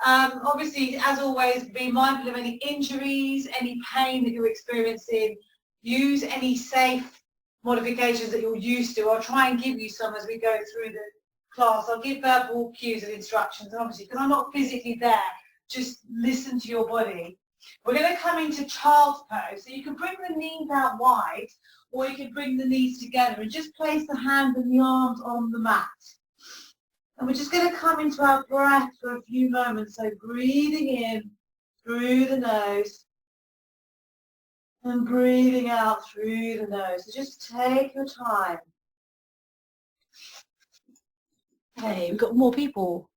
Obviously, as always, be mindful of any injuries, any pain that you're experiencing. Use any safe modifications that you're used to. I'll try and give you some as we go through the class. I'll give verbal cues and instructions, and obviously, because I'm not physically there, just listen to your body. We're going to come into child's pose. So you can bring the knees out wide, or you can bring the knees together and just place the hands and the arms on the mat. And we're just going to come into our breath for a few moments. So breathing in through the nose and breathing out through the nose. So just take your time. Hey, we've got more people.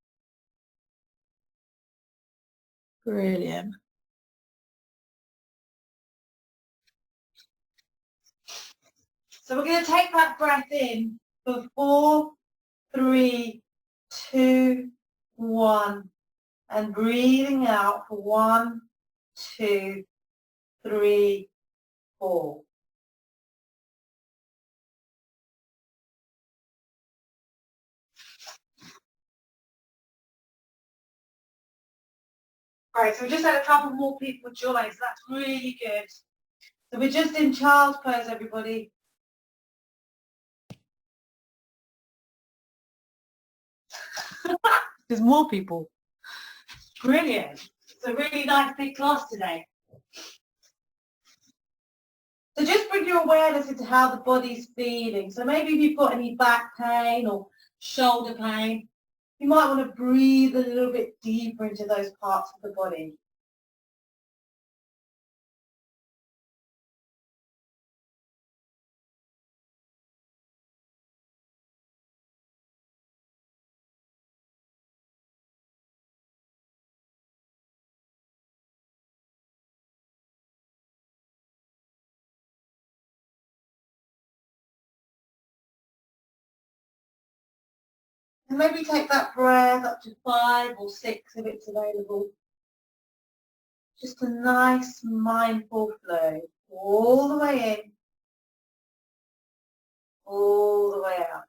Brilliant. So we're going to take that breath in for 4, 3, 2, 1. And breathing out for 1, 2, 3, 4. Great, so we just had a couple more people join, so that's really good. So we're just in child's pose, everybody. There's more people. Brilliant. It's a really nice big class today. So just bring your awareness into how the body's feeling. So maybe if you've got any back pain or shoulder pain, you might want to breathe a little bit deeper into those parts of the body. And maybe take that breath up to 5 or 6 if it's available. Just a nice mindful flow all the way in, all the way out.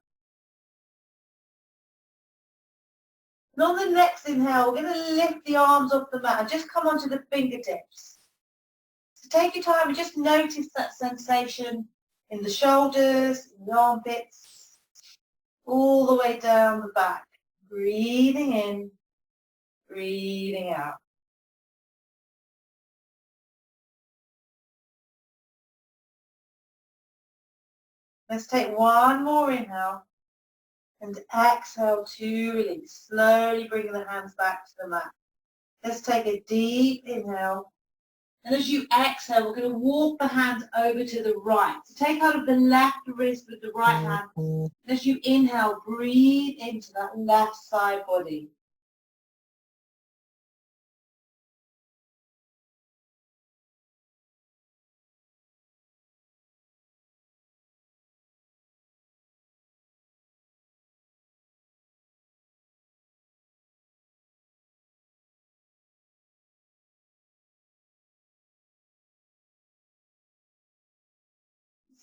And on the next inhale, we're going to lift the arms off the mat and just come onto the fingertips. So take your time and just notice that sensation in the shoulders, in the armpits, all the way down the back. Breathing in, breathing out. Let's take one more inhale and exhale to release. Slowly bring the hands back to the mat. Let's take a deep inhale. And as you exhale, we're going to walk the hands over to the right. So take hold of the left wrist with the right hand. And as you inhale, breathe into that left side body.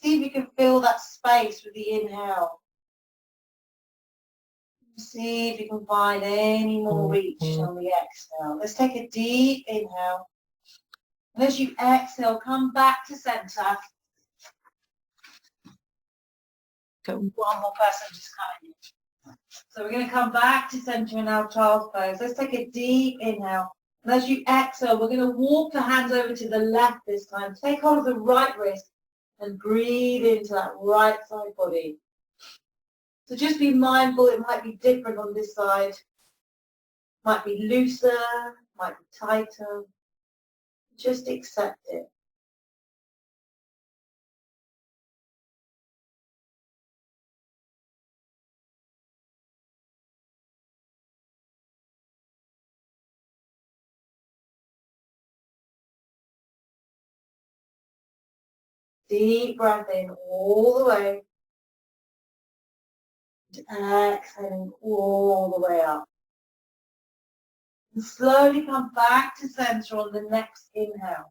See if you can fill that space with the inhale. See if you can find any more reach on the exhale. Let's take a deep inhale. And as you exhale, come back to center. Got one more person just coming in. So we're going to come back to center in our child's pose. Let's take a deep inhale. And as you exhale, we're going to walk the hands over to the left this time. Take hold of the right wrist and breathe into that right side body. So just be mindful, it might be different on this side. Might be looser, might be tighter. Just accept it. Deep breath in all the way. And exhaling all the way up. And slowly come back to center on the next inhale.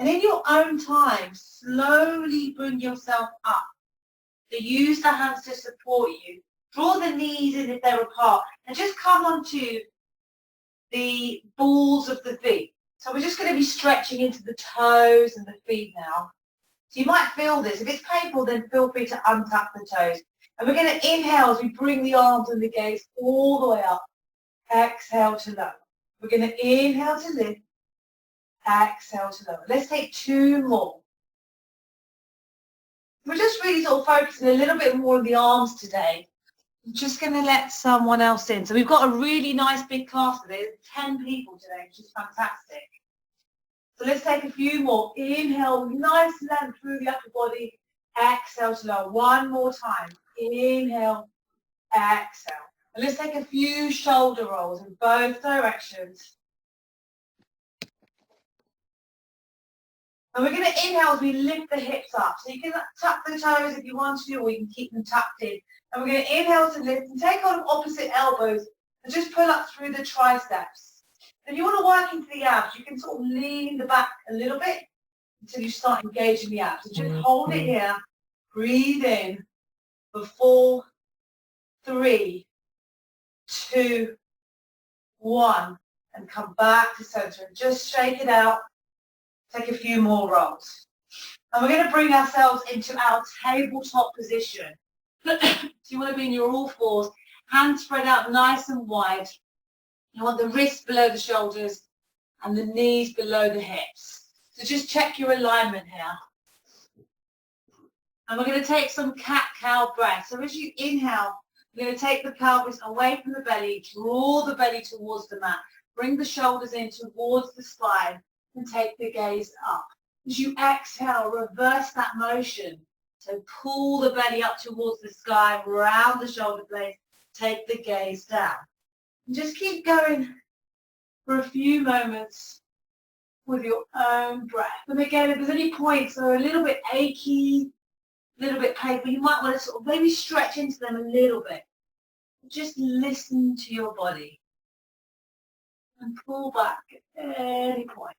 And in your own time, slowly bring yourself up. So use the hands to support you. Draw the knees in if they're apart. And just come onto the balls of the feet. So we're just going to be stretching into the toes and the feet now. So you might feel this. If it's painful, then feel free to untuck the toes. And we're going to inhale as we bring the arms and the gaze all the way up. Exhale to lower. We're going to inhale to lift. Exhale to lower. Let's take 2 more. We're just really sort of focusing a little bit more on the arms today. I'm just going to let someone else in. So we've got a really nice big class today. There's 10 people today, which is fantastic. So let's take a few more. Inhale, nice length through the upper body. Exhale to lower. One more time. Inhale, exhale. And let's take a few shoulder rolls in both directions. And we're going to inhale as we lift the hips up. So you can tuck the toes if you want to, or you can keep them tucked in. And we're going to inhale to lift and take on opposite elbows and just pull up through the triceps. If you want to work into the abs, you can sort of lean the back a little bit until you start engaging the abs. So just hold it here. Breathe in for 4, 3, 2, 1. And come back to center and just shake it out. Take a few more rolls. And we're going to bring ourselves into our tabletop position. So you want to be in your all fours, hands spread out nice and wide. You want the wrists below the shoulders and the knees below the hips. So just check your alignment here. And we're going to take some cat-cow breath. So as you inhale, you're going to take the pelvis away from the belly, draw the belly towards the mat, bring the shoulders in towards the spine, and take the gaze up. As you exhale, reverse that motion. So pull the belly up towards the sky, round the shoulder blades, take the gaze down. And just keep going for a few moments with your own breath. And again, if there's any points that are a little bit achy, a little bit painful, you might want to sort of maybe stretch into them a little bit. Just listen to your body and pull back at any point.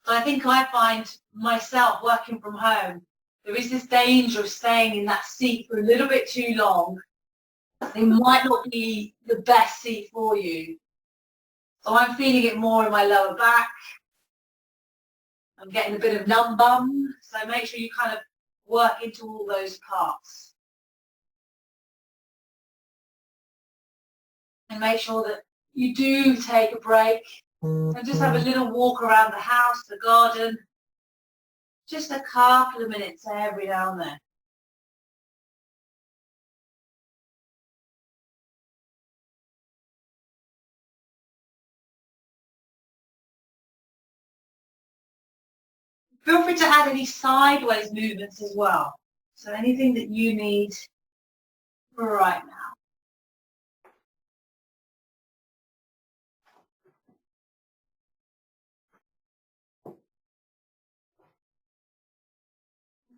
I think I find myself working from home, there is this danger of staying in that seat for a little bit too long. It might not be the best seat for you. So I'm feeling it more in my lower back. I'm getting a bit of numb bum. So make sure you kind of work into all those parts. And make sure that you do take a break. And just have a little walk around the house, the garden, just a couple of minutes every now and then. Feel free to add any sideways movements as well. So anything that you need for right now.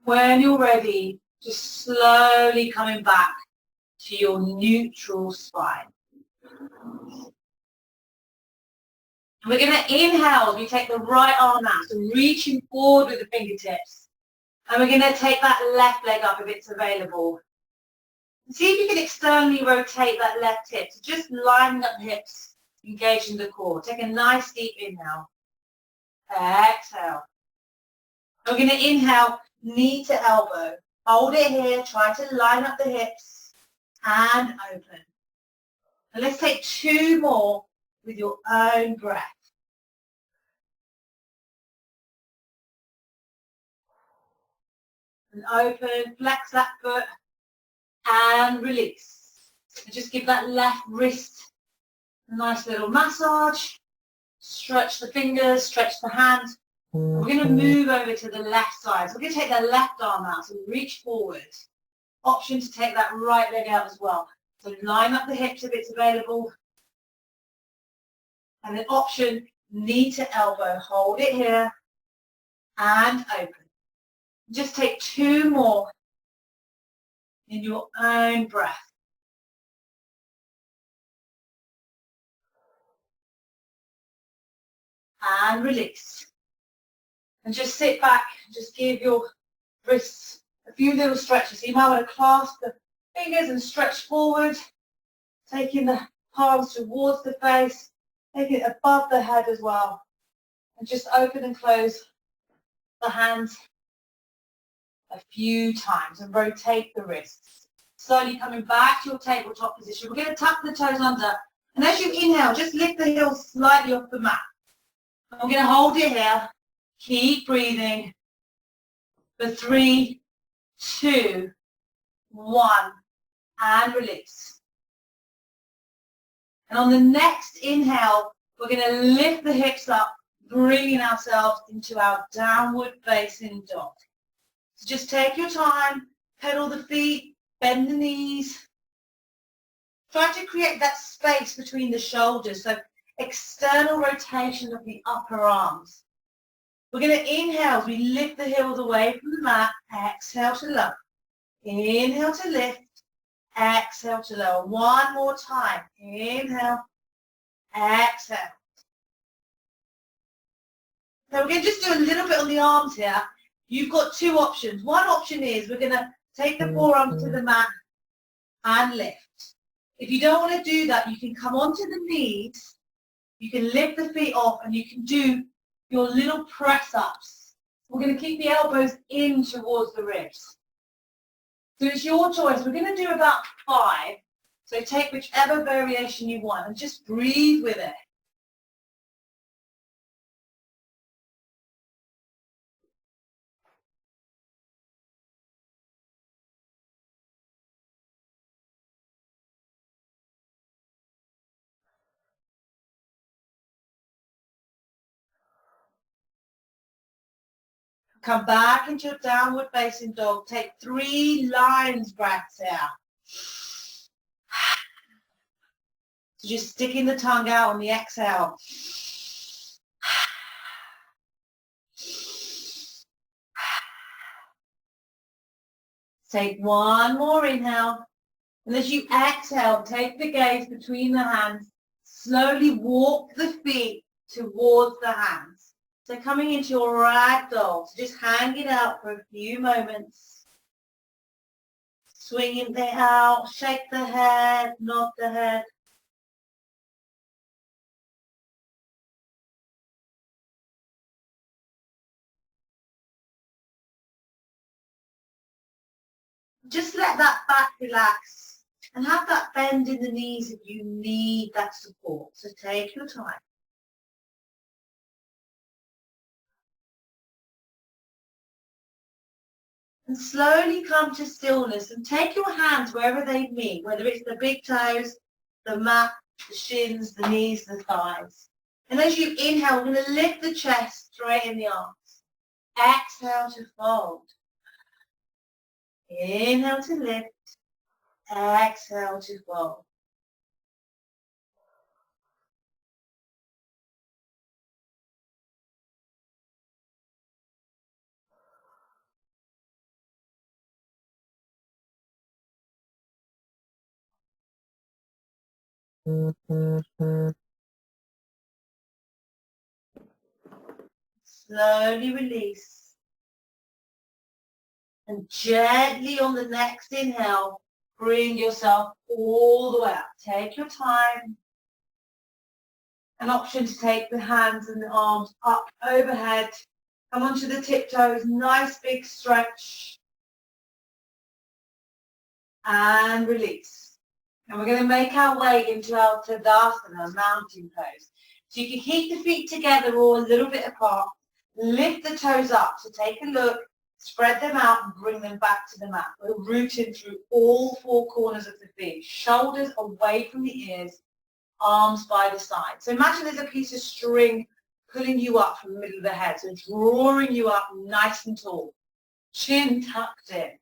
When you're ready, just slowly coming back to your neutral spine. We're going to inhale as we take the right arm out, so reaching forward with the fingertips. And we're going to take that left leg up if it's available. See if you can externally rotate that left hip. So just lining up the hips, engaging the core. Take a nice deep inhale. Exhale. We're going to inhale, knee to elbow. Hold it here. Try to line up the hips and open. And let's take 2 more with your own breath. And open, flex that foot and release. And just give that left wrist a nice little massage. Stretch the fingers, stretch the hand. We're going to move over to the left side. So we're going to take the left arm out, so reach forward. Option to take that right leg out as well. So line up the hips if it's available. And then option, knee to elbow. Hold it here and open. Just take 2 more in your own breath. and release. And just sit back, just give your wrists a few little stretches. So you might want to clasp the fingers and stretch forward, taking the palms towards the face, taking it above the head as well. And just open and close the hands a few times and rotate the wrists. Slowly coming back to your tabletop position. We're going to tuck the toes under. And as you inhale, just lift the heels slightly off the mat. I'm going to hold it here. Keep breathing for 3, 2, 1, and release. And on the next inhale, we're going to lift the hips up, bringing ourselves into our downward facing dog. So just take your time, pedal the feet, bend the knees. Try to create that space between the shoulders, so external rotation of the upper arms. We're going to inhale as we lift the heels away from the mat, exhale to lower. Inhale to lift, exhale to lower. One more time. Inhale, exhale. So we're going to just do a little bit on the arms here. You've got two options. One option is we're going to take the forearms to the mat and lift. If you don't want to do that, you can come onto the knees, you can lift the feet off, and you can do your little press-ups. We're going to keep the elbows in towards the ribs. So it's your choice. We're going to do about 5. So take whichever variation you want and just breathe with it. Come back into your downward facing dog. Take 3 lion's breaths here. So just sticking the tongue out on the exhale. Take one more inhale. And as you exhale, take the gaze between the hands. Slowly walk the feet towards the hands. So coming into your ragdoll, so just hang it out for a few moments. Swing it out, shake the head, nod the head. Just let that back relax and have that bend in the knees if you need that support. So take your time. And slowly come to stillness and take your hands wherever they meet, whether it's the big toes, the mat, the shins, the knees, the thighs. And as you inhale, we're going to lift the chest, straighten the arms. Exhale to fold. Inhale to lift. Exhale to fold. Slowly release. And gently on the next inhale, bring yourself all the way up. Take your time. An option to take the hands and the arms up overhead. Come onto the tiptoes, nice big stretch. And release. And we're going to make our way into our Tadasana, mountain pose. So you can keep the feet together or a little bit apart. Lift the toes up. So take a look, spread them out and bring them back to the mat. We're rooting through all 4 corners of the feet. Shoulders away from the ears, arms by the side. So imagine there's a piece of string pulling you up from the middle of the head. So drawing you up nice and tall. Chin tucked in.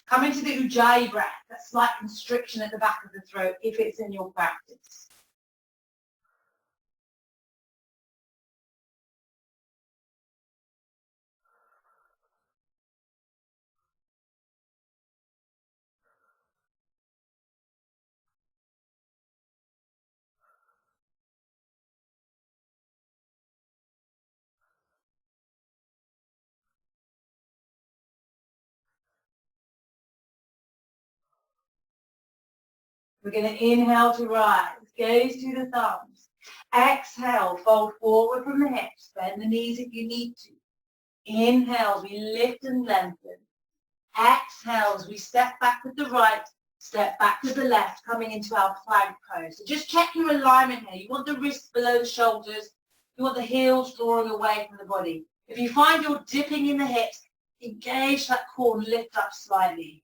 Come into the Ujjayi breath, that slight constriction at the back of the throat if it's in your practice. We're going to inhale to rise, gaze to the thumbs. Exhale, fold forward from the hips, bend the knees if you need to. Inhale, we lift and lengthen. Exhale, as we step back with the right, step back with the left, coming into our plank pose. So just check your alignment here. You want the wrists below the shoulders. You want the heels drawing away from the body. If you find you're dipping in the hips, engage that core and lift up slightly.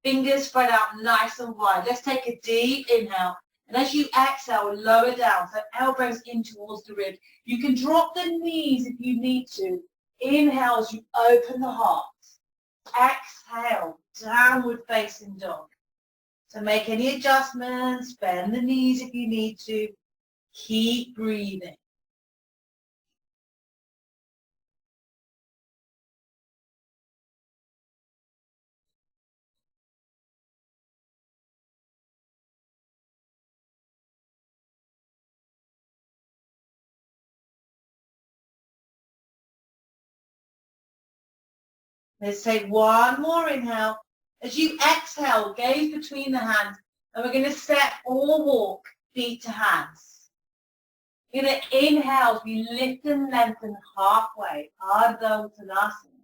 Fingers spread out nice and wide. Let's take a deep inhale. And as you exhale, lower down, so elbows in towards the ribs. You can drop the knees if you need to. Inhale as you open the heart. Exhale, downward facing dog. So make any adjustments, bend the knees if you need to. Keep breathing. Let's take one more inhale. As you exhale, gaze between the hands, and we're going to step or walk feet to hands. You're going to inhale as we lift and lengthen halfway, Ardha Uttanasana.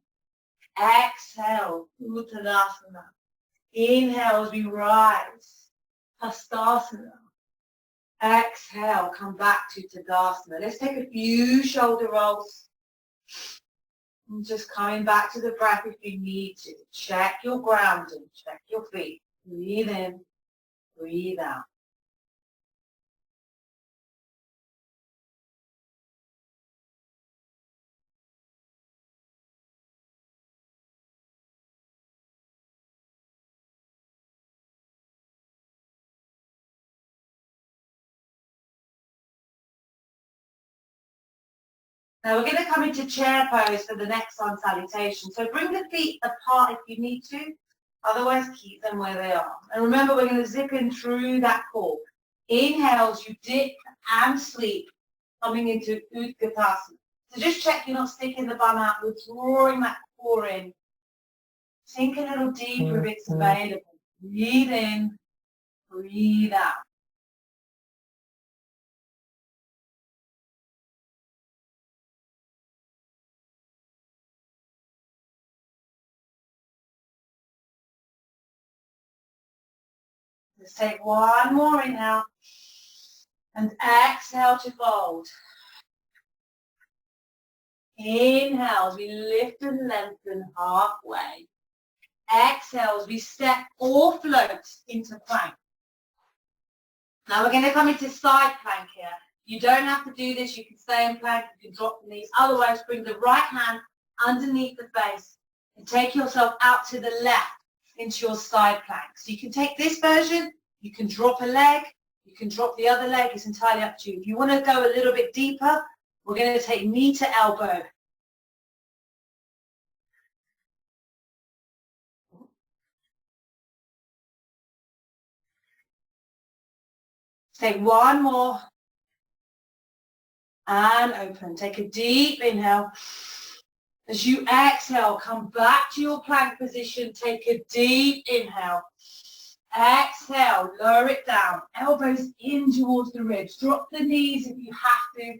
Exhale, Uttanasana. Inhale as we rise, Hastasana. Exhale, come back to Tadasana. Let's take a few shoulder rolls. And just coming back to the breath if you need to. Check your grounding, check your feet. Breathe in, breathe out. Now we're going to come into chair pose for the next sun salutation. So bring the feet apart if you need to, otherwise keep them where they are. And remember, we're going to zip in through that core. Inhale as you dip and sleep, coming into Utkatasana. So just check you're not sticking the bum out, you're drawing that core in. Sink a little deeper if it's available. Breathe in, breathe out. Let's take one more inhale and exhale to fold. Inhale as we lift and lengthen halfway. Exhale as we step or float into plank. Now we're going to come into side plank here. You don't have to do this. You can stay in plank. You can drop the knees. Otherwise, bring the right hand underneath the face and take yourself out to the left into your side plank. So you can take this version, you can drop a leg, you can drop the other leg, it's entirely up to you. If you want to go a little bit deeper, we're going to take knee to elbow. Take one more and open. Take a deep inhale. As you exhale, come back to your plank position. Take a deep inhale. Exhale, lower it down. Elbows in towards the ribs. Drop the knees if you have to.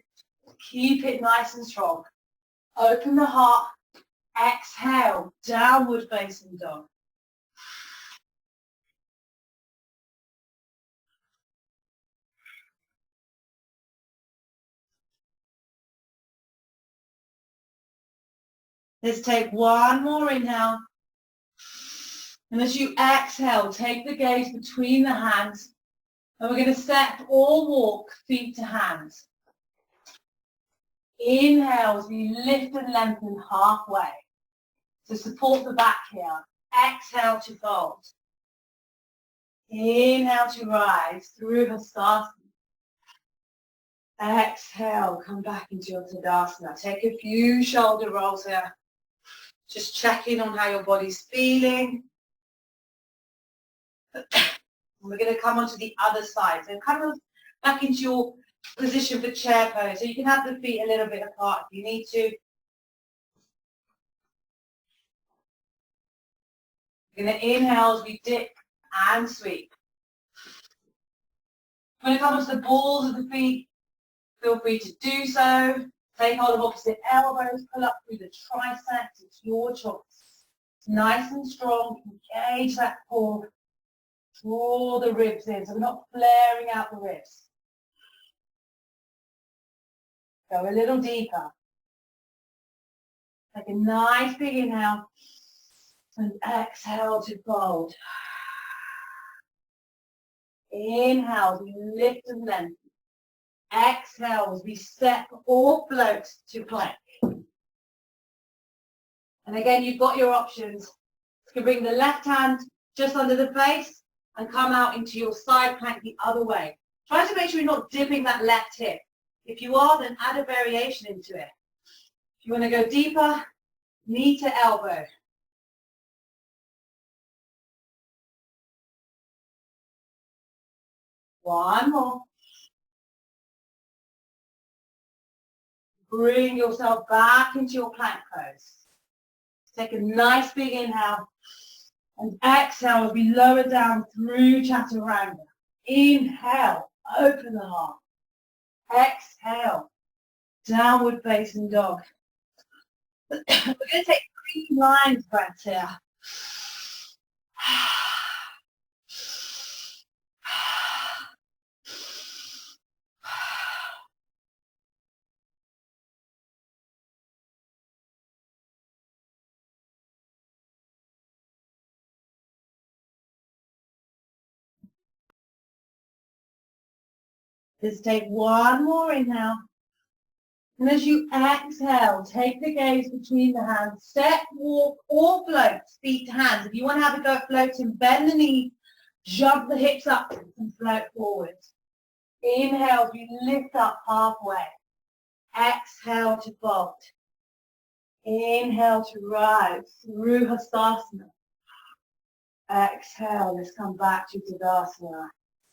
Keep it nice and strong. Open the heart. Exhale, downward facing dog. Let's take one more inhale. And as you exhale, take the gaze between the hands. And we're going to step or walk feet to hands. Inhale as we lift and lengthen halfway. So support the back here. Exhale to fold. Inhale to rise through Hastasana. Exhale, come back into your Tadasana. Take a few shoulder rolls here. Just checking on how your body's feeling. We're going to come onto the other side. So come back into your position for chair pose. So you can have the feet a little bit apart if you need to. We're going to inhale as we dip and sweep. When it comes to the balls of the feet, feel free to do so. Take hold of opposite elbows, pull up through the triceps. It's your choice. Nice and strong. Engage that core. Draw the ribs in, so we're not flaring out the ribs. Go a little deeper. Take a nice big inhale and exhale to fold. Inhale, we lift and lengthen. Exhale as we step or float to plank. And again, you've got your options. You can bring the left hand just under the face and come out into your side plank the other way. Try to make sure you're not dipping that left hip. If you are, then add a variation into it. If you want to go deeper, knee to elbow. One more. Bring yourself back into your plank pose. Take a nice big inhale and exhale as we lower down through chaturanga. Inhale, open the heart. Exhale, downward facing dog. We're going to take 3 lines breaths here. Just take one more inhale. And as you exhale, take the gaze between the hands. Step, walk, or float, feet to hands. If you want to have a go at floating, bend the knee, jump the hips up and float forward. Inhale, you lift up halfway. Exhale to fold. Inhale to rise through Hastasana. Exhale, let's come back to Tadasana.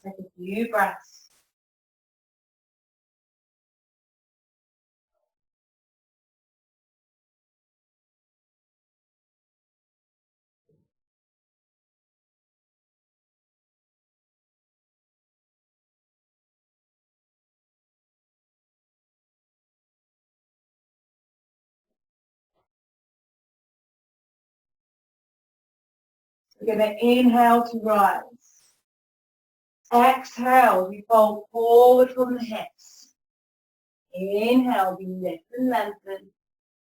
Take a few breaths. We're going to inhale to rise. Exhale, we fold forward from the hips. Inhale, we lift and lengthen.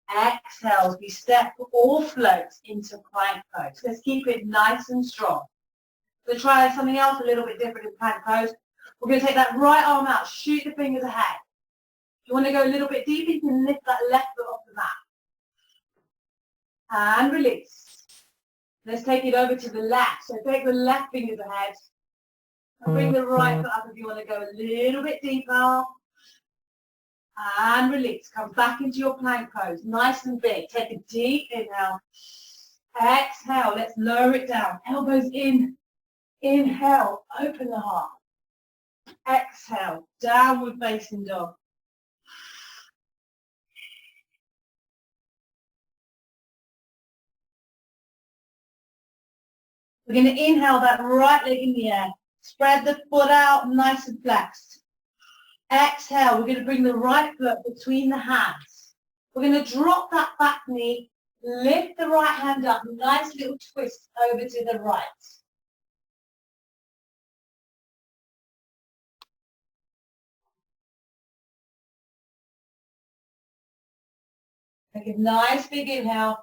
Exhale, we step or float into plank pose. Let's keep it nice and strong. We'll try something else a little bit different in plank pose. We're going to take that right arm out, shoot the fingers ahead. If you want to go a little bit deeper, you can lift that left foot off the mat. And release. Let's take it over to the left. So take the left fingers ahead. And bring the right foot up if you want to go a little bit deeper. And release. Come back into your plank pose. Nice and big. Take a deep inhale. Exhale. Let's lower it down. Elbows in. Inhale. Open the heart. Exhale. Downward facing dog. We're going to inhale that right leg in the air. Spread the foot out nice and flexed. Exhale, we're going to bring the right foot between the hands. We're going to drop that back knee, lift the right hand up, nice little twist over to the right. Take a nice big inhale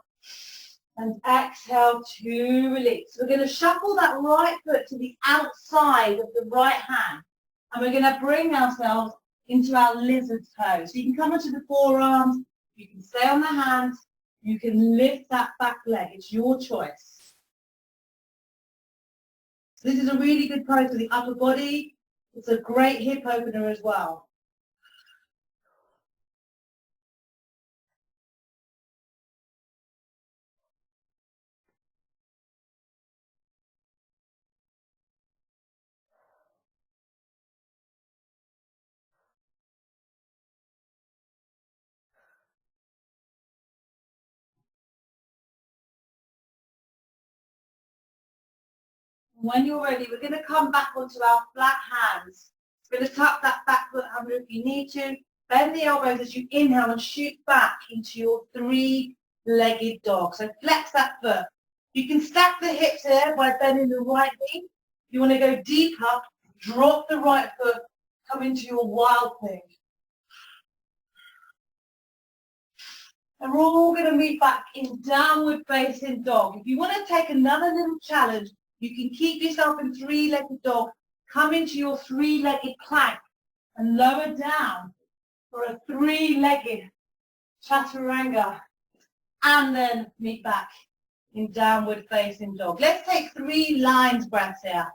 and exhale to release. We're going to shuffle that right foot to the outside of the right hand. And we're going to bring ourselves into our lizard's pose. So you can come onto the forearms, you can stay on the hands, you can lift that back leg. It's your choice. So this is a really good pose for the upper body. It's a great hip opener as well. When you're ready, we're going to come back onto our flat hands. We're going to tuck that back foot under if you need to. Bend the elbows as you inhale and shoot back into your three-legged dog. So flex that foot. You can stack the hips here by bending the right knee. You want to go deeper, drop the right foot, come into your wild thing. And we're all going to move back in downward facing dog. If you want to take another little challenge, you can keep yourself in three-legged dog, come into your three-legged plank and lower down for a three-legged chaturanga, and then meet back in downward facing dog. Let's take 3 lines breaths here.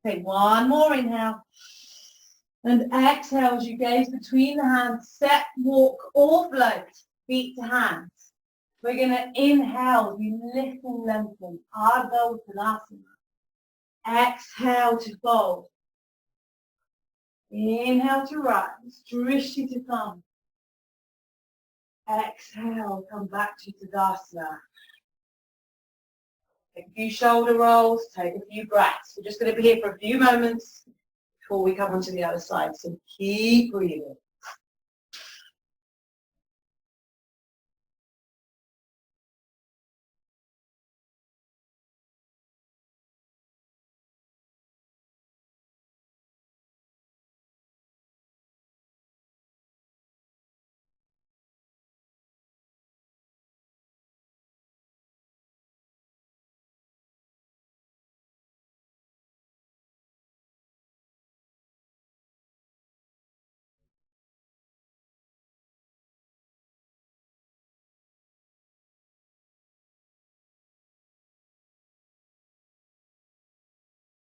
Take one more inhale. And exhale as you gaze between the hands, step, walk, or float, feet to hands. We're going to inhale, we lift and lengthen, Ardha Uttanasana. Exhale to fold. Inhale to rise, Drishti to come. Exhale, come back to Tadasana. Take a few shoulder rolls, take a few breaths. We're just going to be here for a few moments before we come onto the other side, so keep breathing.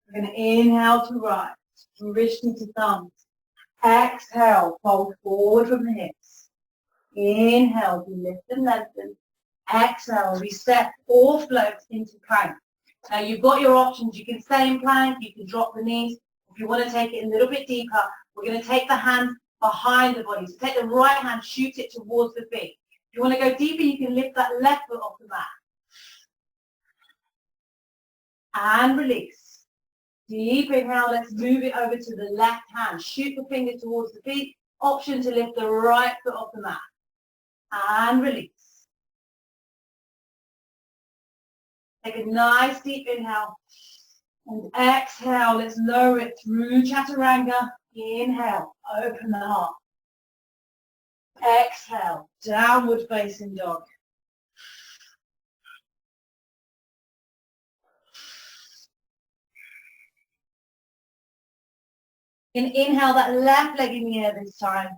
We're going to inhale to rise, Drishti to thumbs. Exhale, fold forward from the hips. Inhale, we lift and lengthen. Exhale, we step or float into plank. Now you've got your options. You can stay in plank, you can drop the knees. If you want to take it a little bit deeper, we're going to take the hands behind the body. So take the right hand, shoot it towards the feet. If you want to go deeper, you can lift that left foot off the mat. And release. Deep inhale, let's move it over to the left hand. Shoot the fingers towards the feet. Option to lift the right foot off the mat. And release. Take a nice deep inhale. And exhale, let's lower it through chaturanga. Inhale, open the heart. Exhale, downward facing dog. And inhale that left leg in the air this time.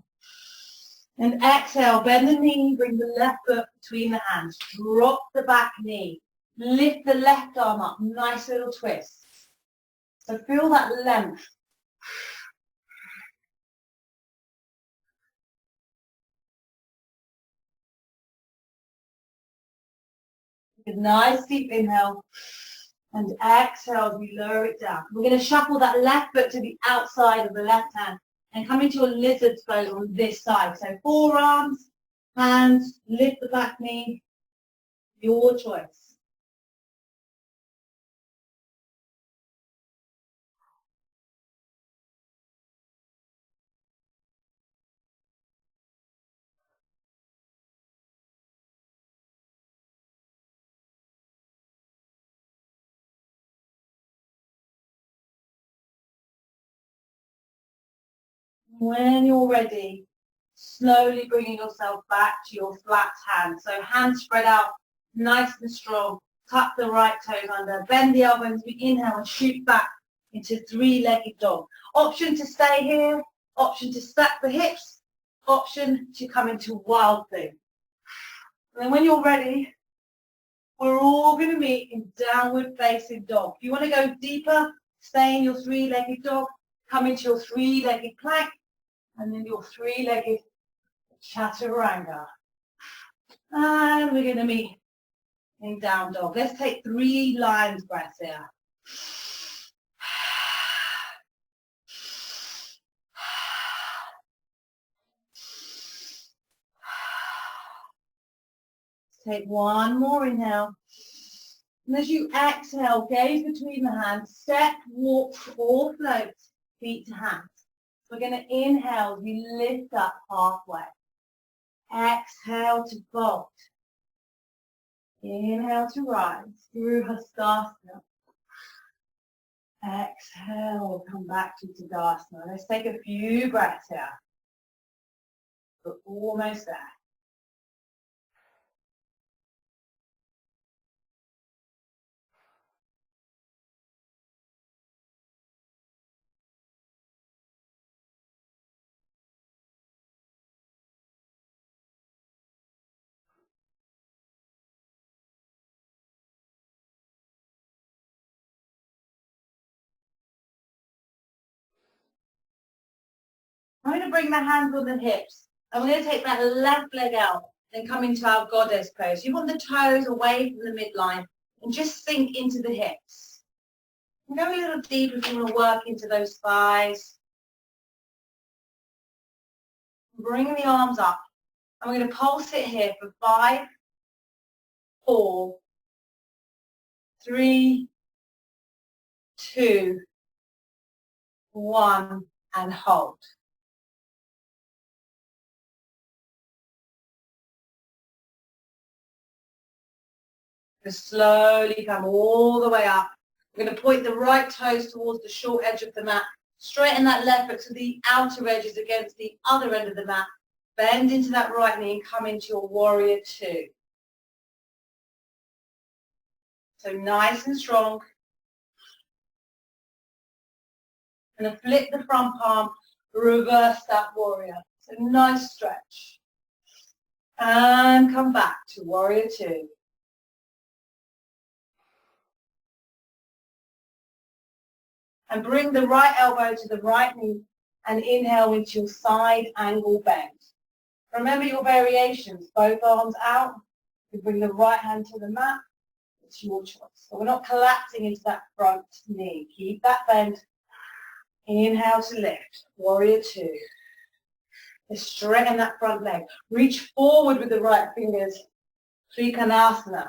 And exhale, bend the knee, bring the left foot between the hands. Drop the back knee. Lift the left arm up, nice little twist. So feel that length. A nice deep inhale. And exhale as we lower it down. We're going to shuffle that left foot to the outside of the left hand and come into a lizard pose on this side. So forearms, hands, lift the back knee, your choice. When you're ready, slowly bringing yourself back to your flat hand. So hands spread out, nice and strong. Tuck the right toes under. Bend the elbows. We inhale and shoot back into three-legged dog. Option to stay here. Option to stack the hips. Option to come into wild thing. And then when you're ready, we're all going to meet in downward facing dog. If you want to go deeper, stay in your three-legged dog. Come into your three-legged plank. And then your three-legged chaturanga. And we're going to meet in down dog. Let's take 3 lines breaths here. take one more inhale. And as you exhale, gaze between the hands, step, walk, or float, feet to hands. We're going to inhale, we lift up halfway. Exhale to fold. Inhale to rise through Hastasana. Exhale, come back to Tadasana. Let's take a few breaths here. We're almost there. I'm going to bring the hands on the hips. And we're going to take that left leg out and come into our goddess pose. You want the toes away from the midline and just sink into the hips. And go a little deeper if you want to work into those thighs. Bring the arms up. And we're going to pulse it here for 5, 4, 3, 2, 1, and hold. Just slowly come all the way up. We're going to point the right toes towards the short edge of the mat. Straighten that left foot so the outer edge is against the other end of the mat. Bend into that right knee and come into your warrior two. So nice and strong. And then flip the front palm, reverse that warrior. So nice stretch. And come back to warrior two. And bring the right elbow to the right knee and inhale into your side angle bend. Remember your variations, both arms out. You bring the right hand to the mat. It's your choice. So we're not collapsing into that front knee. Keep that bend. Inhale to lift. Warrior two. Just straighten that front leg. Reach forward with the right fingers. Trikonasana.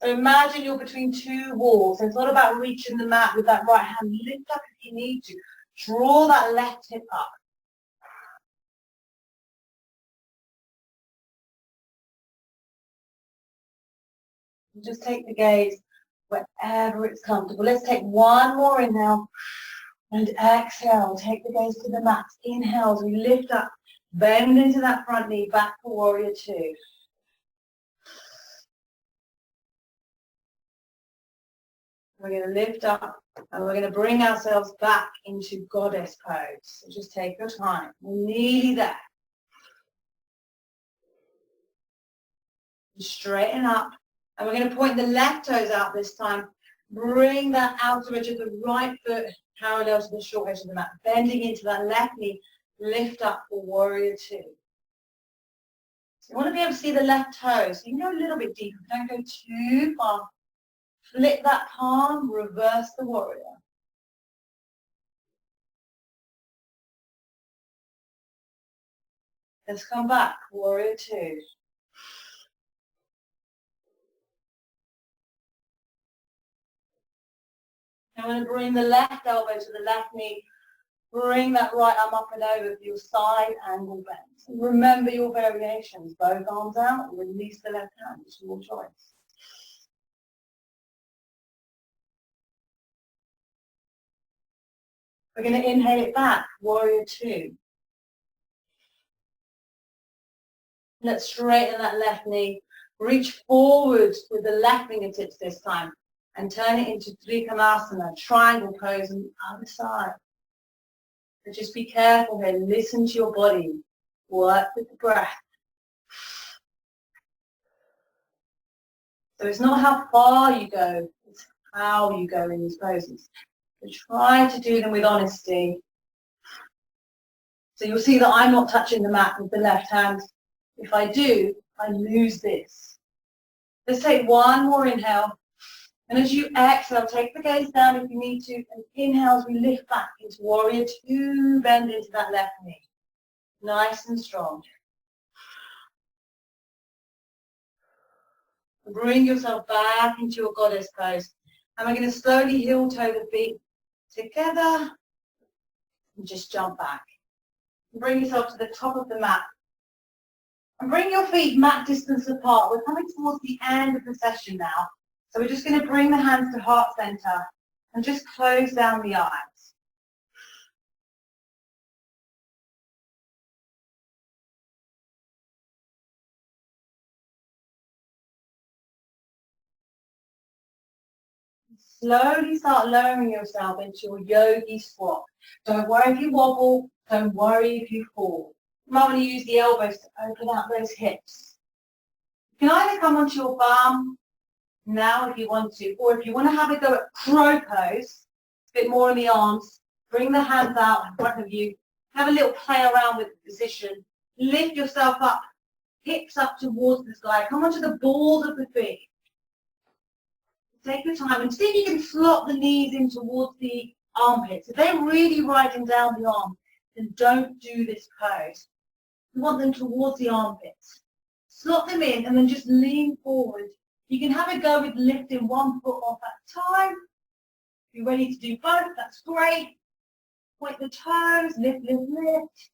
So imagine you're between two walls. It's not about reaching the mat with that right hand. Lift up if you need to. Draw that left hip up. And just take the gaze wherever it's comfortable. Let's take one more inhale. And exhale. Take the gaze to the mat. Inhale as we lift up. Bend into that front knee. Back for warrior two. We're going to lift up and we're going to bring ourselves back into goddess pose. So just take your time. We're nearly there. Straighten up. And we're going to point the left toes out this time. Bring that outer edge of the right foot parallel to the short edge of the mat. Bending into that left knee. Lift up for warrior two. So you want to be able to see the left toes. So you can go a little bit deeper. Don't go too far. Flip that palm, reverse the warrior. Let's come back, warrior two. I'm going to bring the left elbow to the left knee. Bring that right arm up and over for your side angle bend. Remember your variations. Both arms out, release the left hand. It's your choice. We're going to inhale it back, warrior two. Let's straighten that left knee. Reach forward with the left fingertips this time and turn it into Trikonasana, triangle pose on the other side. So just be careful here. Listen to your body. Work with the breath. So it's not how far you go, it's how you go in these poses. So try to do them with honesty. So you'll see that I'm not touching the mat with the left hand. If I do, I lose this. Let's take one more inhale. And as you exhale, take the gaze down if you need to. And inhale as we lift back into warrior two. Bend into that left knee. Nice and strong. Bring yourself back into your goddess pose. And we're going to slowly heel toe the feet together and just jump back. Bring yourself to the top of the mat. And bring your feet mat distance apart. We're coming towards the end of the session now. So we're just going to bring the hands to heart center and just close down the eyes. Slowly start lowering yourself into your yogi squat. Don't worry if you wobble. Don't worry if you fall. You might want to use the elbows to open out those hips. You can either come onto your bum now if you want to, or if you want to have a go at crow pose, a bit more in the arms, bring the hands out in front of you, have a little play around with the position, lift yourself up, hips up towards the sky, come onto the balls of the feet. Take your time and see if you can slot the knees in towards the armpits. If they're really riding down the arm, then don't do this pose. You want them towards the armpits. Slot them in and then just lean forward. You can have a go with lifting one foot off at a time. If you're ready to do both, that's great. Point the toes, lift, lift, lift.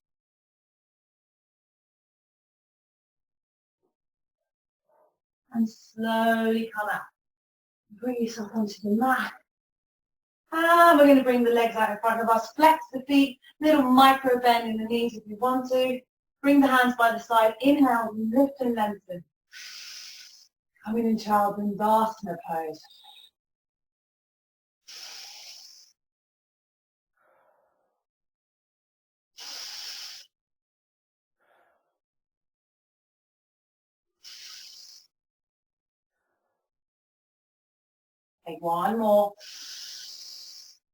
And slowly come out. Bring yourself onto the mat. And we're going to bring the legs out in front of us. Flex the feet, little micro bend in the knees if you want to. Bring the hands by the side. Inhale, lift and lengthen. Coming into our Dandasana pose. Take one more.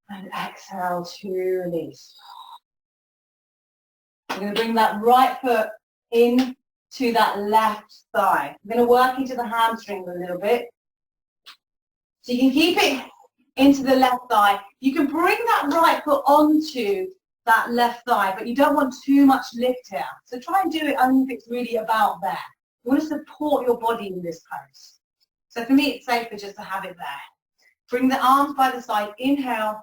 And exhale to release. We're going to bring that right foot in to that left thigh. I'm going to work into the hamstrings a little bit. So you can keep it into the left thigh. You can bring that right foot onto that left thigh, but you don't want too much lift here. So try and do it only if it's really about there. You want to support your body in this pose. So for me, it's safer just to have it there. Bring the arms by the side, inhale.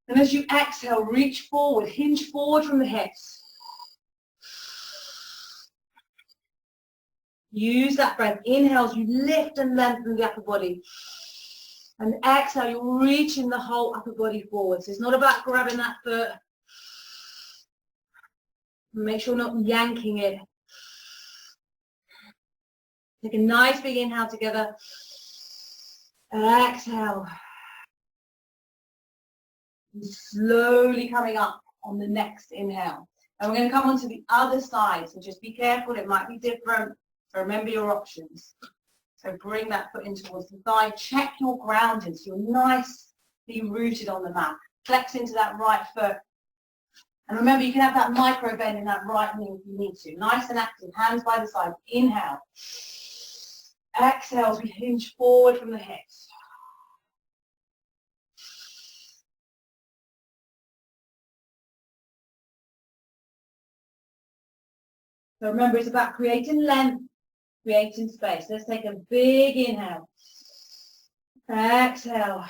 And as you exhale, reach forward, hinge forward from the hips. Use that breath. Inhale as you lift and lengthen the upper body. And exhale, you're reaching the whole upper body forward. So it's not about grabbing that foot. Make sure you're not yanking it. Take a nice big inhale together. Exhale. And slowly coming up on the next inhale. And we're going to come onto the other side. So just be careful, it might be different. So remember your options. So bring that foot in towards the thigh. Check your grounding so you're nicely rooted on the mat. Flex into that right foot. And remember, you can have that micro bend in that right knee if you need to. Nice and active. Hands by the side. Inhale. Exhale as we hinge forward from the hips. So remember, it's about creating length, creating space. Let's take a big inhale. Exhale.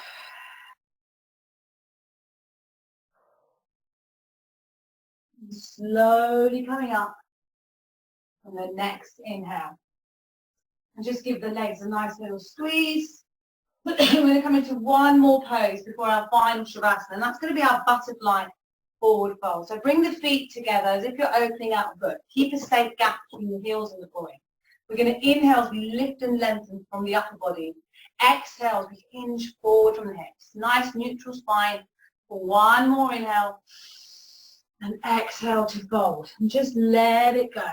And slowly coming up on the next inhale. And just give the legs a nice little squeeze. We're going to come into one more pose before our final Shavasana. And that's going to be our butterfly forward fold. So bring the feet together as if you're opening out a book. Keep a safe gap between the heels and the groin. We're going to inhale as we lift and lengthen from the upper body. Exhale as we hinge forward from the hips. Nice neutral spine for one more inhale. And exhale to fold. And just let it go.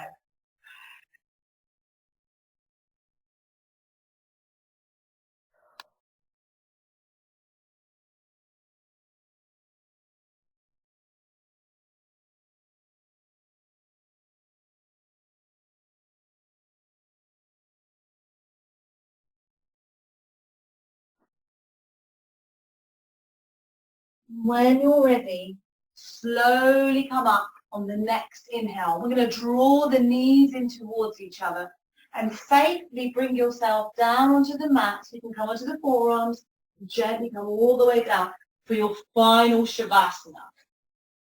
When you're ready, slowly come up on the next inhale. We're going to draw the knees in towards each other and safely bring yourself down onto the mat. So you can come onto the forearms, gently come all the way down for your final Shavasana.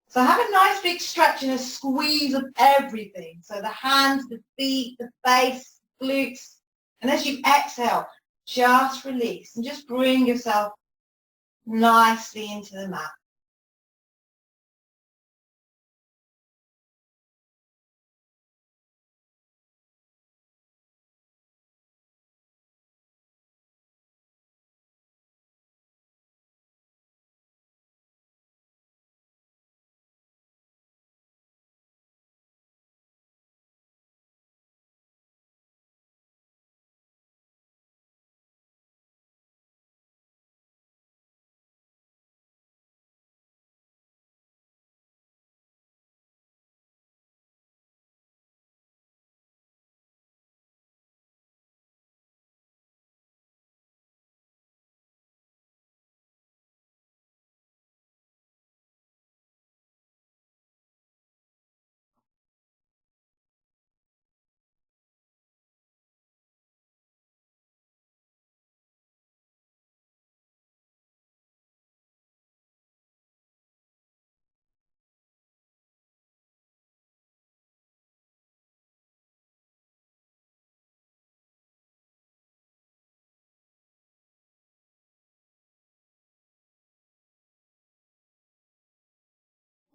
So have a nice big stretch and a squeeze of everything. So the hands, the feet, the face, glutes. And as you exhale, just release and just bring yourself nicely into the mat.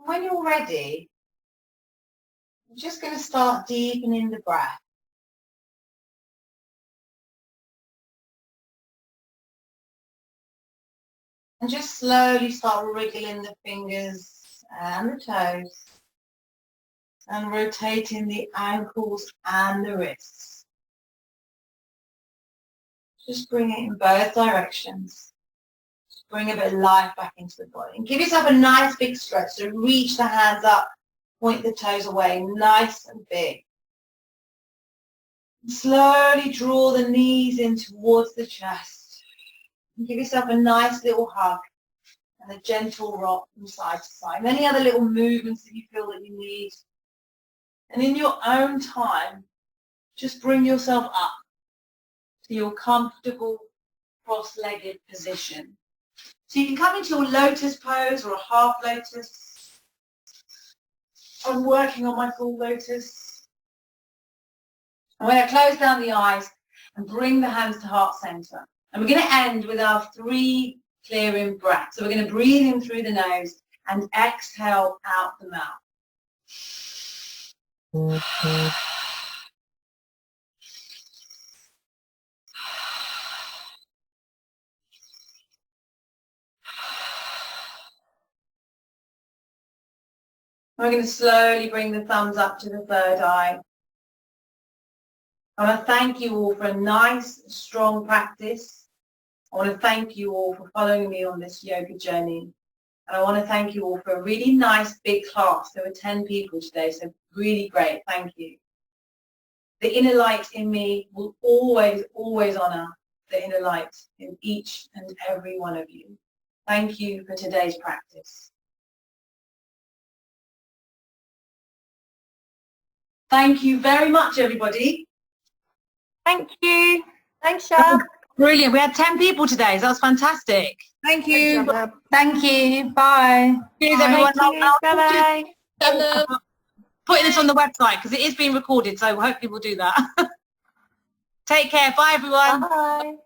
When you're ready, I'm just going to start deepening the breath. And just slowly start wriggling the fingers and the toes and rotating the ankles and the wrists. Just bring it in both directions. Just bring a bit of life back into the body. And give yourself a nice big stretch. So reach the hands up, point the toes away, nice and big. And slowly draw the knees in towards the chest. And give yourself a nice little hug and a gentle rock from side to side. Any other little movements that you feel that you need. And in your own time, just bring yourself up to your comfortable cross-legged position. So you can come into your lotus pose or a half lotus. I'm working on my full lotus. I'm going to close down the eyes and bring the hands to heart center. And we're going to end with our 3 clearing breaths. So we're going to breathe in through the nose and exhale out the mouth. We're going to slowly bring the thumbs up to the third eye. I want to thank you all for a nice, strong practice. I want to thank you all for following me on this yoga journey. And I want to thank you all for a really nice big class. There were 10 people today, so really great. Thank you. The inner light in me will always, always honor the inner light in each and every one of you. Thank you for today's practice. Thank you very much, everybody. Thank you. Thanks, Shab. Brilliant. We had 10 people today, so that was fantastic. Thank you. Thank you. Bye. Cheers, everyone. Bye-bye. Putting this on the website because it is being recorded, so hopefully we'll do that. Take care. Bye, everyone. Bye.